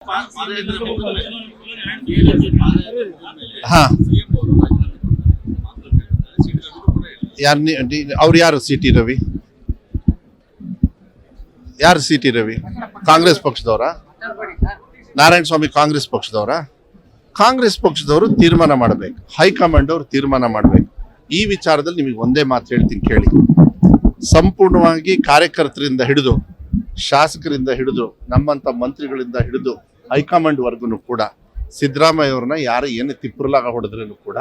ಹಾ, ಅವ್ರು ಯಾರು? ಸಿ ಟಿ ರವಿ ಯಾರು? ಸಿ ಟಿ ರವಿ ಕಾಂಗ್ರೆಸ್ ಪಕ್ಷದವರ? ನಾರಾಯಣ ಸ್ವಾಮಿ ಕಾಂಗ್ರೆಸ್ ಪಕ್ಷದವರ? ಕಾಂಗ್ರೆಸ್ ಪಕ್ಷದವರು ತೀರ್ಮಾನ ಮಾಡಬೇಕು, ಹೈಕಮಾಂಡ್ ಅವರು ತೀರ್ಮಾನ ಮಾಡಬೇಕು. ಈ ವಿಚಾರದಲ್ಲಿ ನಿಮಗೆ ಒಂದೇ ಮಾತು ಹೇಳ್ತೀನಿ ಕೇಳಿ. ಸಂಪೂರ್ಣವಾಗಿ ಕಾರ್ಯಕರ್ತರಿಂದ ಹಿಡಿದು, ಶಾಸಕರಿಂದ ಹಿಡಿದು, ನಮ್ಮಂತ ಮಂತ್ರಿಗಳಿಂದ ಹಿಡಿದು ಹೈಕಮಾಂಡ್ ವರ್ಗನು ಕೂಡ ಸಿದ್ದರಾಮಯ್ಯ ಅವ್ರನ್ನ ಯಾರು ಏನು ತಿಪ್ಪುರ್ಲಾಗ ಹೊಡೆದ್ರೂ ಕೂಡ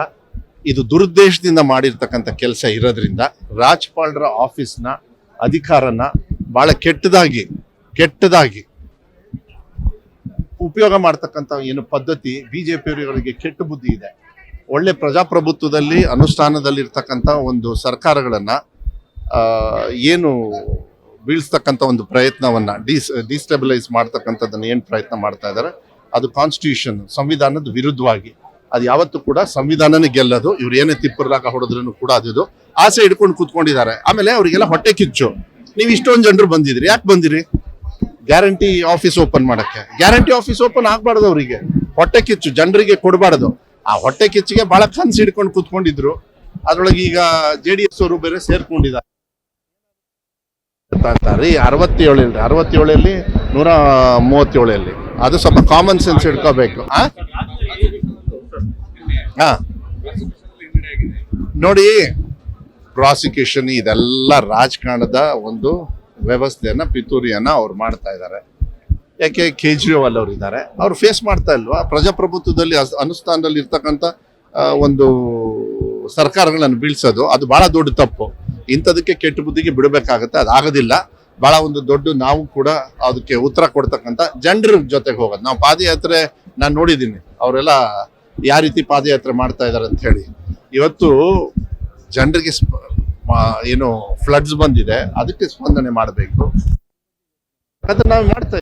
ಇದು ದುರುದ್ದೇಶದಿಂದ ಮಾಡಿರ್ತಕ್ಕಂಥ ಕೆಲಸ ಇರೋದ್ರಿಂದ ರಾಜ್ಪಾಲರ ಆಫೀಸ್ನ ಅಧಿಕಾರನ ಬಹಳ ಕೆಟ್ಟದಾಗಿ ಉಪಯೋಗ ಮಾಡ್ತಕ್ಕಂಥ ಏನು ಪದ್ಧತಿ ಬಿಜೆಪಿಯವರಿಗೆ ಕೆಟ್ಟ ಬುದ್ಧಿ ಇದೆ. ಒಳ್ಳೆ ಪ್ರಜಾಪ್ರಭುತ್ವದಲ್ಲಿ ಅನುಷ್ಠಾನದಲ್ಲಿ ಇರ್ತಕ್ಕಂಥ ಒಂದು ಸರ್ಕಾರಗಳನ್ನ ಏನು ಬೀಳ್ಸ್ತಕ್ಕಂಥ ಒಂದು ಪ್ರಯತ್ನವನ್ನ ಡಿಸ್ಟೆಬಿಲೈಸ್ ಮಾಡ್ತಕ್ಕಂಥದ್ದನ್ನ ಏನು ಪ್ರಯತ್ನ ಮಾಡ್ತಾ ಇದ್ದಾರೆ, ಅದು ಕಾನ್ಸ್ಟಿಟ್ಯೂಷನ್ ಸಂವಿಧಾನದ ವಿರುದ್ಧವಾಗಿ. ಅದು ಯಾವತ್ತೂ ಕೂಡ ಸಂವಿಧಾನನೇ ಗೆಲ್ಲದು. ಇವ್ರು ಏನೇ ತಿಪ್ಪರ್ಲಾಗ ಹೊಡೆದ್ರೂ ಕೂಡ ಅದು ಆಸೆ ಹಿಡ್ಕೊಂಡು ಕೂತ್ಕೊಂಡಿದ್ದಾರೆ. ಆಮೇಲೆ ಅವರಿಗೆಲ್ಲ ಹೊಟ್ಟೆ ಕಿಚ್ಚು. ನೀವು ಇಷ್ಟೊಂದು ಜನರು ಬಂದಿದ್ರಿ, ಯಾಕೆ ಬಂದಿರಿ? ಗ್ಯಾರಂಟಿ ಆಫೀಸ್ ಓಪನ್ ಮಾಡಕ್ಕೆ. ಗ್ಯಾರಂಟಿ ಆಫೀಸ್ ಓಪನ್ ಆಗ್ಬಾರ್ದು, ಅವರಿಗೆ ಹೊಟ್ಟೆ ಕಿಚ್ಚು ಜನರಿಗೆ ಕೊಡಬಾರ್ದು. ಆ ಹೊಟ್ಟೆ ಕಿಚ್ಚಿಗೆ ಬಹಳ ಕನ್ಸು ಹಿಡ್ಕೊಂಡು ಕೂತ್ಕೊಂಡಿದ್ರು. ಅದ್ರೊಳಗೆ ಈಗ JDS ಅವರು ಬೇರೆ ಸೇರ್ಕೊಂಡಿದ್ದಾರೆ. 67 137 ಅದು ಸ್ವಲ್ಪ ಕಾಮನ್ ಸೆನ್ಸ್ ಇಟ್ಕೋಬೇಕು. ನೋಡಿ, ಪ್ರಾಸಿಕ್ಯೂಷನ್ ಇದೆಲ್ಲ ರಾಜಕಾರಣದ ಒಂದು ವ್ಯವಸ್ಥೆಯನ್ನ, ಪಿತೂರಿಯನ್ನ ಅವ್ರು ಮಾಡ್ತಾ ಇದ್ದಾರೆ. ಯಾಕೆ? ಕೇಜ್ರಿವಾಲ್ ಅವರು ಇದ್ದಾರೆ, ಅವ್ರು ಫೇಸ್ ಮಾಡ್ತಾ ಇಲ್ವಾ? ಪ್ರಜಾಪ್ರಭುತ್ವದಲ್ಲಿ ಅನುಷ್ಠಾನದಲ್ಲಿ ಇರ್ತಕ್ಕಂಥ ಒಂದು ಸರ್ಕಾರಗಳನ್ನು ಬೀಳ್ಸೋದು ಅದು ಬಹಳ ದೊಡ್ಡ ತಪ್ಪು. ಇಂಥದಕ್ಕೆ ಕೆಟ್ಟ ಬುದ್ಧಿಗೆ ಬಿಡಬೇಕಾಗತ್ತೆ, ಅದಾಗೋದಿಲ್ಲ. ಬಹಳ ಒಂದು ದೊಡ್ಡ, ನಾವು ಕೂಡ ಅದಕ್ಕೆ ಉತ್ತರ ಕೊಡ್ತಕ್ಕಂಥ ಜನರ ಜೊತೆಗೆ ಹೋಗೋದು. ನಾವು ಪಾದಯಾತ್ರೆ ನಾನು ನೋಡಿದ್ದೀನಿ, ಅವರೆಲ್ಲ ಯಾವ ರೀತಿ ಪಾದಯಾತ್ರೆ ಮಾಡ್ತಾ ಇದ್ದಾರೆ ಅಂತ ಹೇಳಿ. ಇವತ್ತು ಜನರಿಗೆ ಏನು ಫ್ಲಡ್ಸ್ ಬಂದಿದೆ, ಅದಕ್ಕೆ ಸ್ಪಂದನೆ ಮಾಡಬೇಕು. ಅದನ್ನ ನಾವು ಮಾಡ್ತಾ